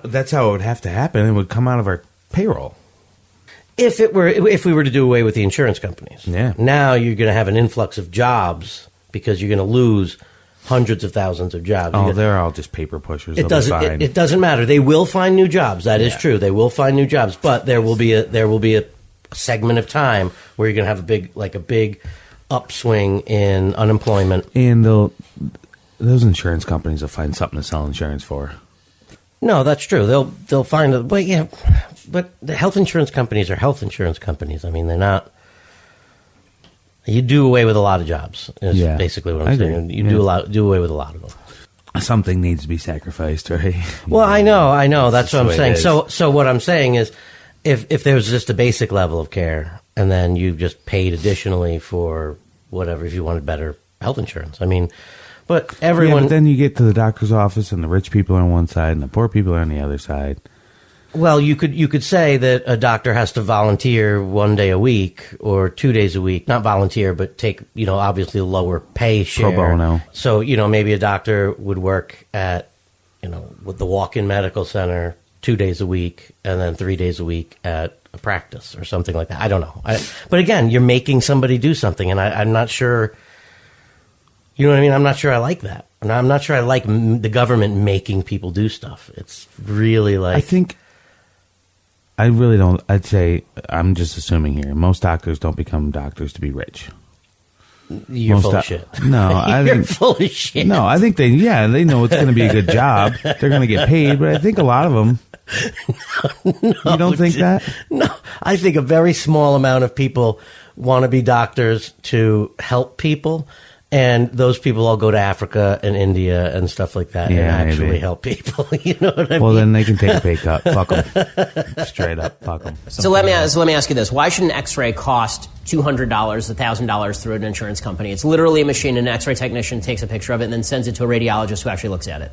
That's how it would have to happen. It would come out of our payroll. If we were to do away with the insurance companies. Yeah. Now you're going to have an influx of jobs because you're going to lose hundreds of thousands of jobs. Oh, they're all just paper pushers. It doesn't matter. They will find new jobs. That is true. They will find new jobs, but there will be a segment of time where you're going to have a big upswing in unemployment. And those insurance companies will find something to sell insurance for. No, that's true. They'll find it. But the health insurance companies are health insurance companies. I mean, they're not. You do away with a lot of jobs. Is basically what I'm saying. You do away with a lot of them. Something needs to be sacrificed, right? Well, I know. That's what I'm saying. So what I'm saying is, if there's just a basic level of care, and then you just paid additionally for whatever, if you wanted better health insurance. I mean, but everyone. Yeah, but then you get to the doctor's office, and the rich people are on one side, and the poor people are on the other side. Well, you could say that a doctor has to volunteer 1 day a week or 2 days a week. Not volunteer, but take, obviously a lower pay share. Pro bono. So, maybe a doctor would work at, with the walk-in medical center 2 days a week and then 3 days a week at a practice or something like that. I don't know. But again, you're making somebody do something, and I'm not sure. You know what I mean? I'm not sure I like that. And I'm not sure I like the government making people do stuff. It's really like. I really don't. I'd say, I'm just assuming here, most doctors don't become doctors to be rich. You're full of shit. No, I think full of shit. No, I think they know it's going to be a good job. They're going to get paid, but I think a lot of them. No, you don't think that? No, I think a very small amount of people want to be doctors to help people. And those people all go to Africa and India and stuff like that and actually help people. You know what I mean? Well, then they can take a pay cut. Fuck them. Straight up, fuck them. So let me ask you this. Why should an x-ray cost $200, $1,000 through an insurance company? It's literally a machine. An x-ray technician takes a picture of it and then sends it to a radiologist who actually looks at it.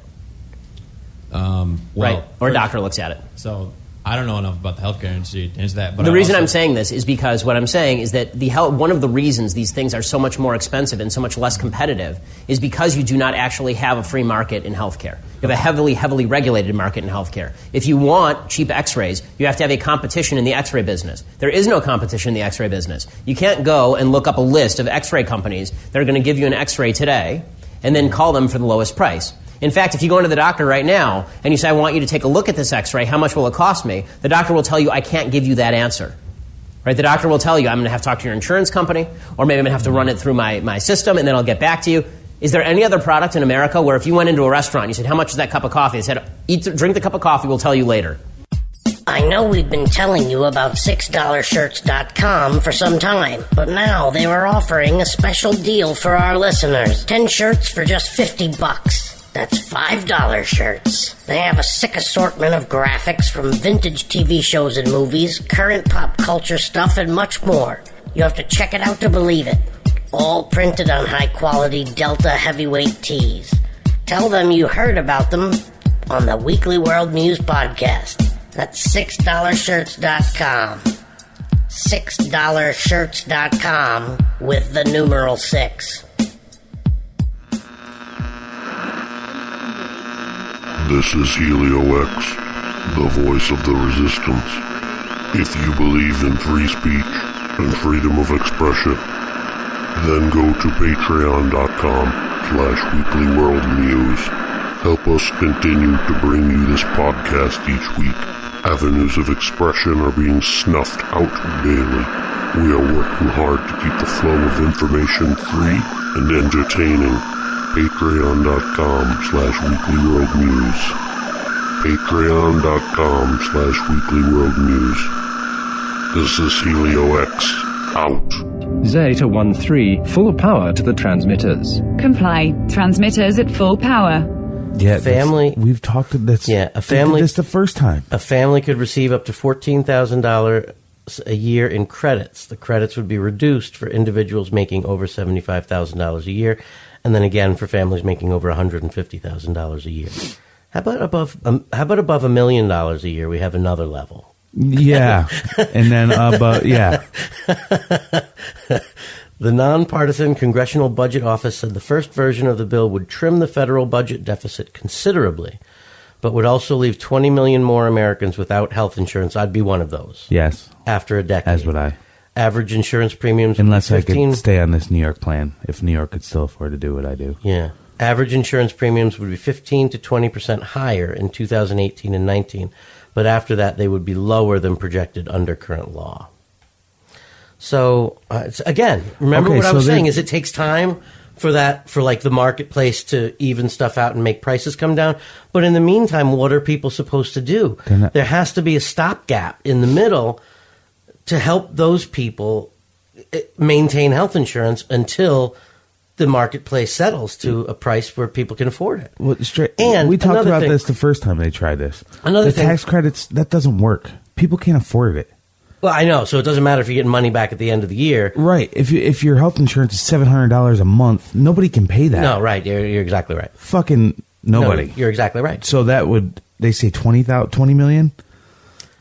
Right? Or a doctor looks at it. So I don't know enough about the healthcare industry to answer that. But the reason I'm saying this is because what I'm saying is that one of the reasons these things are so much more expensive and so much less competitive is because you do not actually have a free market in healthcare. You have a heavily, heavily regulated market in healthcare. If you want cheap x-rays, you have to have a competition in the x-ray business. There is no competition in the x-ray business. You can't go and look up a list of x-ray companies that are going to give you an x-ray today and then call them for the lowest price. In fact, if you go into the doctor right now and you say, I want you to take a look at this x-ray, how much will it cost me? The doctor will tell you, I can't give you that answer. Right? The doctor will tell you, I'm going to have to talk to your insurance company, or maybe I'm going to have to run it through my system, and then I'll get back to you. Is there any other product in America where if you went into a restaurant and you said, how much is that cup of coffee? They said, drink the cup of coffee, we'll tell you later. I know we've been telling you about $6shirts.com for some time, but now they were offering a special deal for our listeners. 10 shirts for just $50. That's $5 shirts. They have a sick assortment of graphics from vintage TV shows and movies, current pop culture stuff, and much more. You have to check it out to believe it. All printed on high-quality Delta heavyweight tees. Tell them you heard about them on the Weekly World Muse podcast. That's $6shirts.com. $6shirts.com with the numeral 6. This is Helio X, the voice of the resistance. If you believe in free speech and freedom of expression, then go to patreon.com/weeklyworldmuse Help us continue to bring you this podcast each week. Avenues of expression are being snuffed out daily. We are working hard to keep the flow of information free and entertaining. Patreon.com/weeklyworldnews. Patreon.com/weeklyworldnews. This is Helio X, out. Zeta 13, full power to the transmitters. Comply. Transmitters at full power. Yeah, Family- We've talked to this. Yeah, a we family- did this the first time. A family could receive up to $14,000 a year in credits. The credits would be reduced for individuals making over $75,000 a year, and then again for families making over $150,000 a year. How about above $1 million a year? We have another level. Yeah, and then yeah. The nonpartisan Congressional Budget Office said the first version of the bill would trim the federal budget deficit considerably, but would also leave 20 million more Americans without health insurance. I'd be one of those. Yes, After a decade. as would I. Average insurance premiums would be Unless I 15. could stay on this New York plan. If New York could still afford to do what I do. Yeah. Average insurance premiums would be 15 to 20% higher in 2018 and 19, but after that they would be lower than projected under current law. So, again, remember Okay, what I so was there- saying is it takes time for like the marketplace to even stuff out and make prices come down. But in the meantime, what are people supposed to do? There has to be a stopgap in the middle to help those people maintain health insurance until the marketplace settles to a price where people can afford it. Well, And we talked another about thing- this the first time they tried this. Another the thing- tax credits, that doesn't work. People can't afford it. Well, I know, so it doesn't matter if you're getting money back at the end of the year. Right. If your health insurance is $700 a month, nobody can pay that. No, right. You're exactly right. Fucking nobody. No, you're exactly right. So that would, they say 20 million?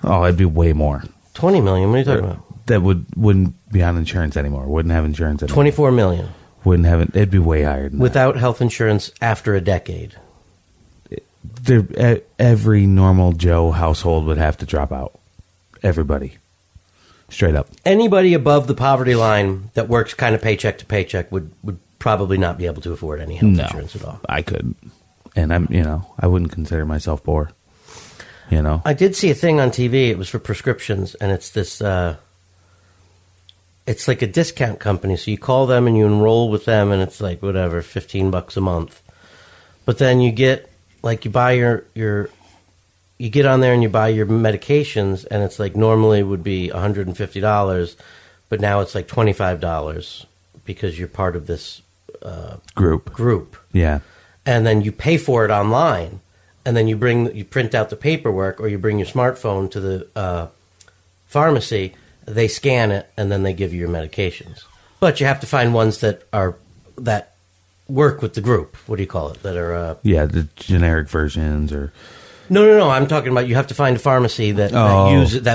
Oh, it'd be way more. 20 million? What are you talking about? That wouldn't be on insurance anymore. Wouldn't have insurance anymore. 24 million. Wouldn't have it. It'd be way higher than Without health insurance after a decade. that. Every normal Joe household would have to drop out. Everybody. Straight up. Anybody above the poverty line that works kind of paycheck to paycheck would probably not be able to afford any health insurance at all. I couldn't. And I wouldn't consider myself poor. I did see a thing on TV. It was for prescriptions, and it's this. It's like a discount company. So you call them and you enroll with them, and it's like whatever, $15 a month. But then you get you buy you get on there and you buy your medications, and it's like normally would be $150, but now it's like $25 because you're part of this group. Yeah. And then you pay for it online, and then you print out the paperwork, or you bring your smartphone to the pharmacy. They scan it, and then they give you your medications. But you have to find ones that work with the group. What do you call it? That are the generic versions or. No. I'm talking about you have to find a pharmacy that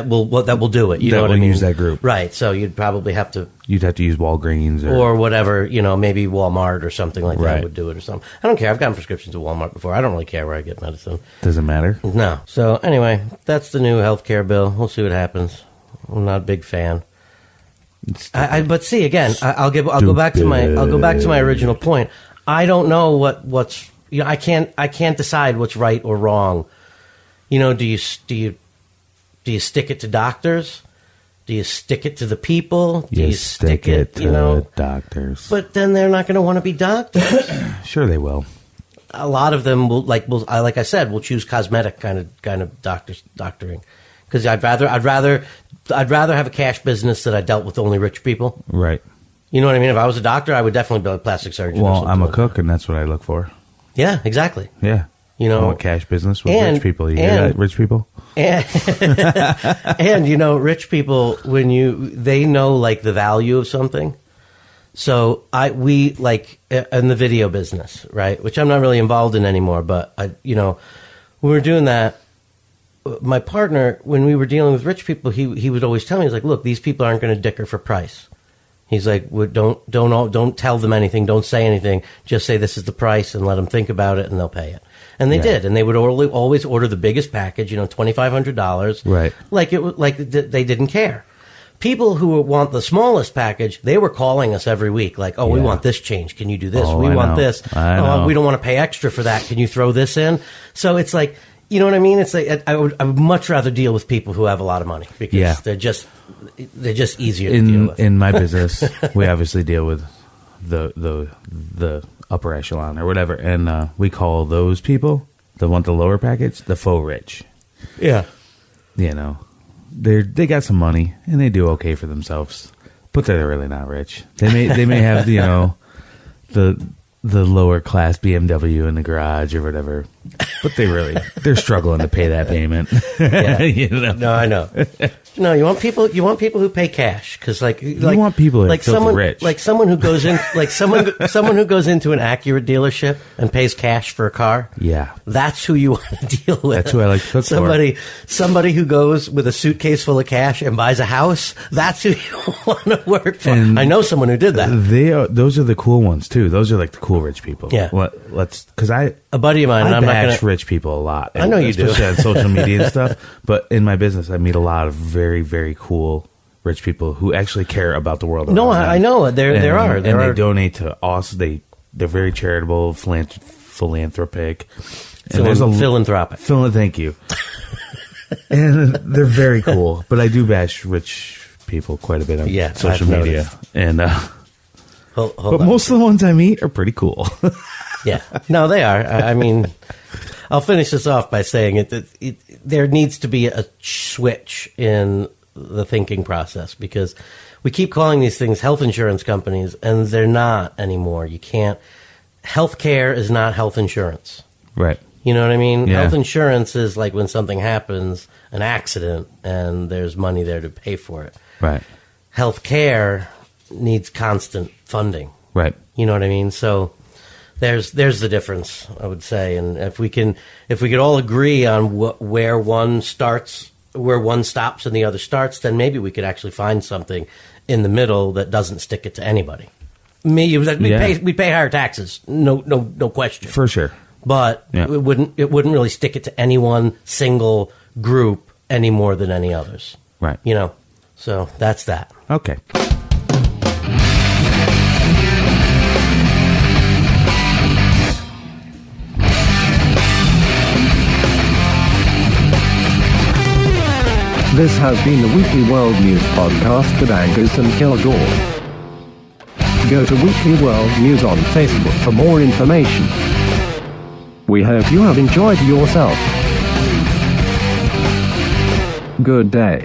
will do it. You know what I mean? Use that group, right? So you'd probably have to. You'd have to use Walgreens or whatever. Maybe Walmart or something like Right. that would do it or something. I don't care. I've gotten prescriptions at Walmart before. I don't really care where I get medicine. Doesn't matter. No. So anyway, that's the new healthcare bill. We'll see what happens. I'm not a big fan. But see again, I'll go back to my original point. I don't know what's I can't decide what's right or wrong. Do you stick it to doctors? Do you stick it to the people? Do you stick it to doctors? But then they're not going to want to be doctors. Sure, they will. A lot of them will like I said, will choose cosmetic kind of doctoring because I'd rather have a cash business that I dealt with only rich people. Right. You know what I mean? If I was a doctor, I would definitely be a plastic surgeon. Well, I'm a cook, and that's what I look for. Yeah, exactly. Yeah. I want cash business with rich people. You hear that, rich people? And rich people, they know like the value of something. So we in the video business, right? Which I'm not really involved in anymore, but when we were doing that, my partner, when we were dealing with rich people, he would always tell me, he's like, look, these people aren't going to dicker for price. He's like, don't tell them anything, don't say anything, just say this is the price and let them think about it and they'll pay it. And they did, and they would always order the biggest package, $2,500, right? Like they didn't care. people who want the smallest package, they were calling us every week, like, "Oh, we want this change. Can you do this? We want this. Oh, we don't want to pay extra for that. Can you throw this in?" So it's like, you know what I mean? It's like I would much rather deal with people who have a lot of money because they're just easier to deal with. In my business, we obviously deal with the upper echelon or whatever, and we call those people that want the lower package the faux rich. Yeah, you know, they got some money and they do okay for themselves, but they're really not rich. They may have the lower class BMW in the garage or whatever, but they're struggling to pay that payment. Yeah. You know? No, I know. No, you want people who pay cash because you want people that are filthy rich, like someone who goes in, like someone who goes into an Acura dealership and pays cash for a car. Yeah, that's who you want to deal with. That's who I like to cook for. Somebody who goes with a suitcase full of cash and buys a house. That's who you want to work for. And I know someone who did that. Those are the cool ones too. Those are like the cool rich people. Yeah, because a buddy of mine. I and I'm not bash gonna, rich people a lot. I know you do, especially on social media and stuff. But in my business, I meet a lot of very, very cool rich people who actually care about the world. No, I know there are. They donate to us. They're very charitable, philanthropic. Philanthropic. Thank you. And they're very cool. But I do bash rich people quite a bit on social media. And but most of the ones I meet are pretty cool. Yeah, no, they are. I mean, I'll finish this off by saying there needs to be a switch in the thinking process because we keep calling these things health insurance companies, and they're not anymore. You can't. Healthcare is not health insurance. Right. You know what I mean? Yeah. Health insurance is like when something happens, an accident, and there's money there to pay for it. Right. Healthcare needs constant funding. Right. You know what I mean? So there's the difference, I would say. And if we could all agree on where one stops and the other starts, then maybe we could actually find something in the middle that doesn't stick it to anybody. We pay higher taxes, no question, for sure. But it wouldn't really stick it to any one single group any more than any others. Right. You know. So that's that. Okay. This has been the Weekly World News Podcast with Angus and Kilgore. Go to Weekly World News on Facebook for more information. We hope you have enjoyed yourself. Good day.